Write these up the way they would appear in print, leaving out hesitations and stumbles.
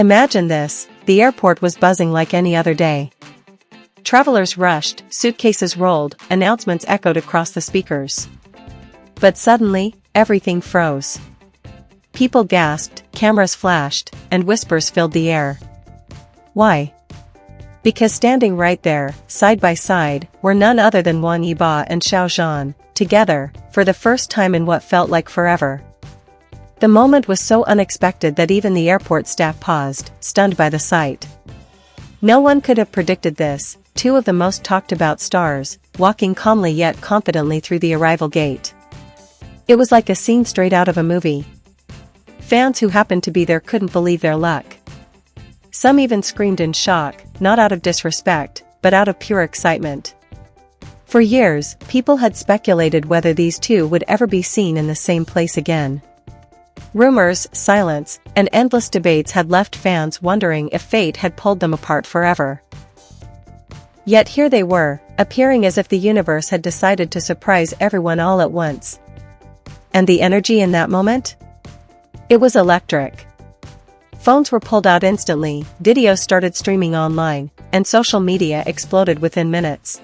Imagine this, the airport was buzzing like any other day. Travelers rushed, suitcases rolled, announcements echoed across the speakers. But suddenly, everything froze. People gasped, cameras flashed, and whispers filled the air. Why? Because standing right there, side by side, were none other than Wang Yibo and Xiao Zhan, together, for the first time in what felt like forever. The moment was so unexpected that even the airport staff paused, stunned by the sight. No one could have predicted this, two of the most talked about stars, walking calmly yet confidently through the arrival gate. It was like a scene straight out of a movie. Fans who happened to be there couldn't believe their luck. Some even screamed in shock, not out of disrespect, but out of pure excitement. For years, people had speculated whether these two would ever be seen in the same place again. Rumors, silence, and endless debates had left fans wondering if fate had pulled them apart forever. Yet here they were, appearing as if the universe had decided to surprise everyone all at once. And the energy in that moment? It was electric. Phones were pulled out instantly, videos started streaming online, and social media exploded within minutes.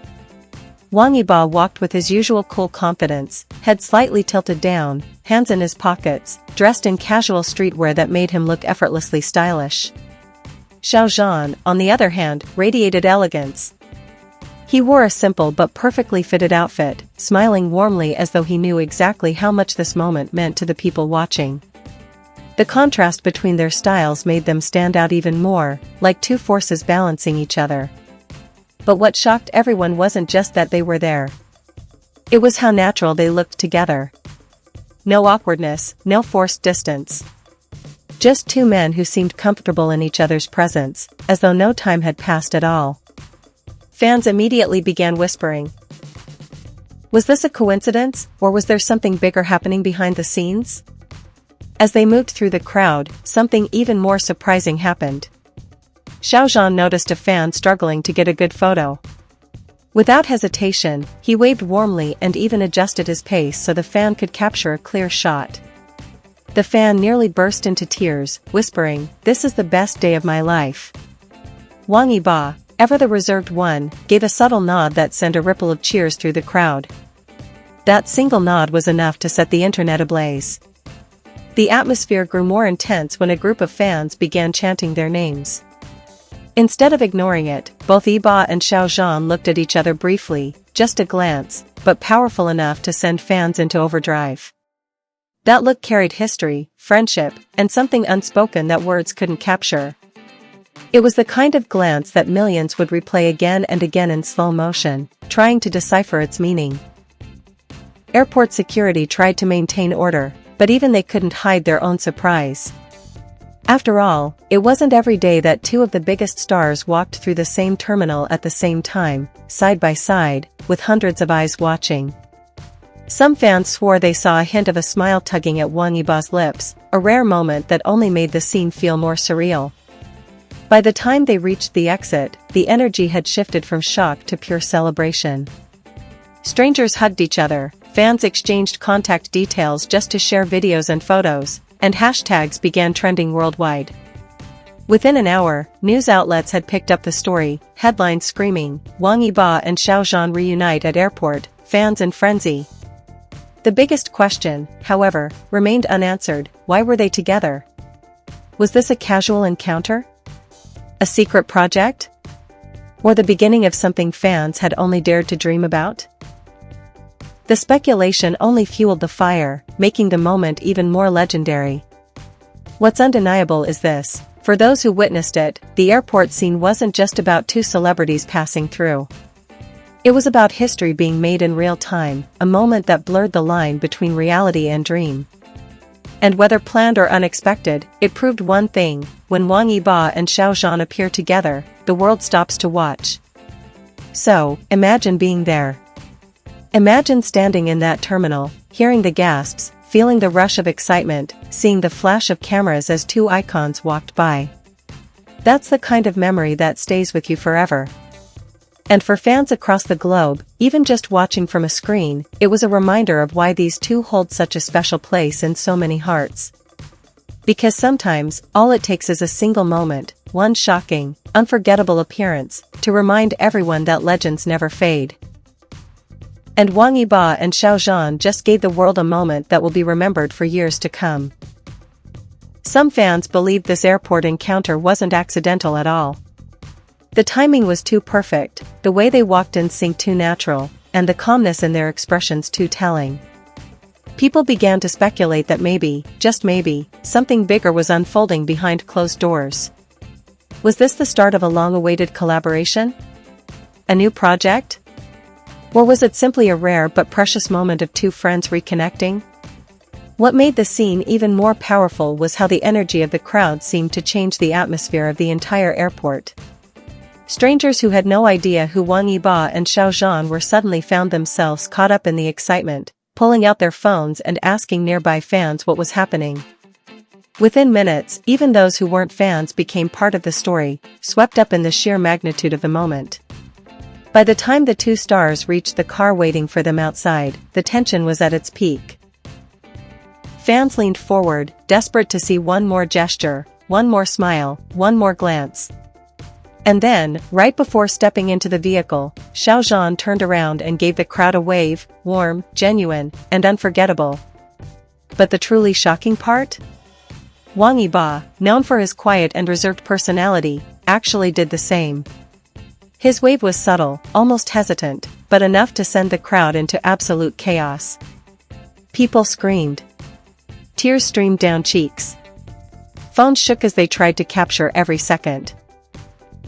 Wang Yibo walked with his usual cool confidence, head slightly tilted down, hands in his pockets, dressed in casual streetwear that made him look effortlessly stylish. Xiao Zhan, on the other hand, radiated elegance. He wore a simple but perfectly fitted outfit, smiling warmly as though he knew exactly how much this moment meant to the people watching. The contrast between their styles made them stand out even more, like two forces balancing each other. But what shocked everyone wasn't just that they were there. It was how natural they looked together. No awkwardness, no forced distance. Just two men who seemed comfortable in each other's presence, as though no time had passed at all. Fans immediately began whispering. Was this a coincidence, or was there something bigger happening behind the scenes? As they moved through the crowd, something even more surprising happened. Xiao Zhan noticed a fan struggling to get a good photo. Without hesitation, he waved warmly and even adjusted his pace so the fan could capture a clear shot. The fan nearly burst into tears, whispering, "This is the best day of my life." Wang Yibo, ever the reserved one, gave a subtle nod that sent a ripple of cheers through the crowd. That single nod was enough to set the internet ablaze. The atmosphere grew more intense when a group of fans began chanting their names. Instead of ignoring it, both Yibo and Xiao Zhan looked at each other briefly, just a glance, but powerful enough to send fans into overdrive. That look carried history, friendship, and something unspoken that words couldn't capture. It was the kind of glance that millions would replay again and again in slow motion, trying to decipher its meaning. Airport security tried to maintain order, but even they couldn't hide their own surprise. After all, it wasn't every day that two of the biggest stars walked through the same terminal at the same time, side by side, with hundreds of eyes watching. Some fans swore they saw a hint of a smile tugging at Wang Yibo's lips, a rare moment that only made the scene feel more surreal. By the time they reached the exit, the energy had shifted from shock to pure celebration. Strangers hugged each other, fans exchanged contact details just to share videos and photos, and hashtags began trending worldwide. Within an hour, news outlets had picked up the story, headlines screaming, "Wang Yibo and Xiao Zhan reunite at airport, fans in frenzy." The biggest question, however, remained unanswered: why were they together? Was this a casual encounter? A secret project? Or the beginning of something fans had only dared to dream about? The speculation only fueled the fire, making the moment even more legendary. What's undeniable is this: for those who witnessed it, the airport scene wasn't just about two celebrities passing through. It was about history being made in real time, a moment that blurred the line between reality and dream. And whether planned or unexpected, it proved one thing: when Wang Yibo and Xiao Zhan appear together, the world stops to watch. So, imagine being there. Imagine standing in that terminal, hearing the gasps, feeling the rush of excitement, seeing the flash of cameras as two icons walked by. That's the kind of memory that stays with you forever. And for fans across the globe, even just watching from a screen, it was a reminder of why these two hold such a special place in so many hearts. Because sometimes, all it takes is a single moment, one shocking, unforgettable appearance, to remind everyone that legends never fade. And Wang Yibo and Xiao Zhan just gave the world a moment that will be remembered for years to come. Some fans believed this airport encounter wasn't accidental at all. The timing was too perfect, the way they walked in sync too natural, and the calmness in their expressions too telling. People began to speculate that maybe, just maybe, something bigger was unfolding behind closed doors. Was this the start of a long-awaited collaboration? A new project? Or was it simply a rare but precious moment of two friends reconnecting? What made the scene even more powerful was how the energy of the crowd seemed to change the atmosphere of the entire airport. Strangers who had no idea who Wang Yibo and Xiao Zhan were suddenly found themselves caught up in the excitement, pulling out their phones and asking nearby fans what was happening. Within minutes, even those who weren't fans became part of the story, swept up in the sheer magnitude of the moment. By the time the two stars reached the car waiting for them outside, the tension was at its peak. Fans leaned forward, desperate to see one more gesture, one more smile, one more glance. And then, right before stepping into the vehicle, Xiao Zhan turned around and gave the crowd a wave, warm, genuine, and unforgettable. But the truly shocking part? Wang Yibo, known for his quiet and reserved personality, actually did the same. His wave was subtle, almost hesitant, but enough to send the crowd into absolute chaos. People screamed. Tears streamed down cheeks. Phones shook as they tried to capture every second.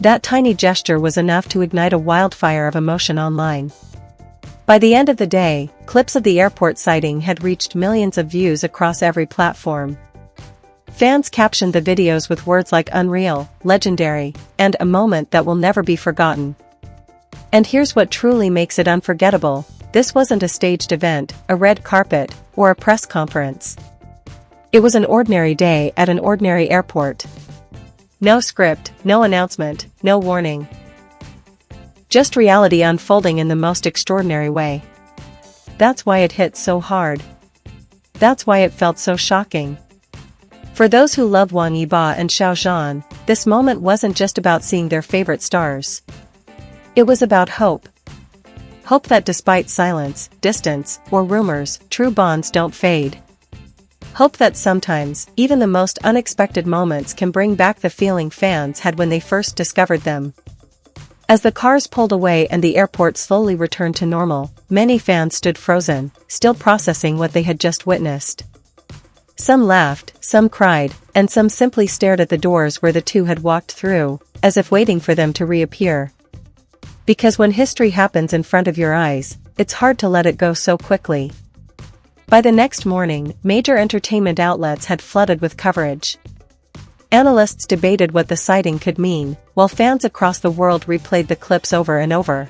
That tiny gesture was enough to ignite a wildfire of emotion online. By the end of the day, clips of the airport sighting had reached millions of views across every platform. Fans captioned the videos with words like unreal, legendary, and a moment that will never be forgotten. And here's what truly makes it unforgettable: this wasn't a staged event, a red carpet, or a press conference. It was an ordinary day at an ordinary airport. No script, no announcement, no warning. Just reality unfolding in the most extraordinary way. That's why it hit so hard. That's why it felt so shocking. For those who love Wang Yibo and Xiao Zhan, this moment wasn't just about seeing their favorite stars. It was about hope. Hope that despite silence, distance, or rumors, true bonds don't fade. Hope that sometimes, even the most unexpected moments can bring back the feeling fans had when they first discovered them. As the cars pulled away and the airport slowly returned to normal, many fans stood frozen, still processing what they had just witnessed. Some laughed, some cried, and some simply stared at the doors where the two had walked through, as if waiting for them to reappear. Because when history happens in front of your eyes, it's hard to let it go so quickly. By the next morning, major entertainment outlets had flooded with coverage. Analysts debated what the sighting could mean, while fans across the world replayed the clips over and over.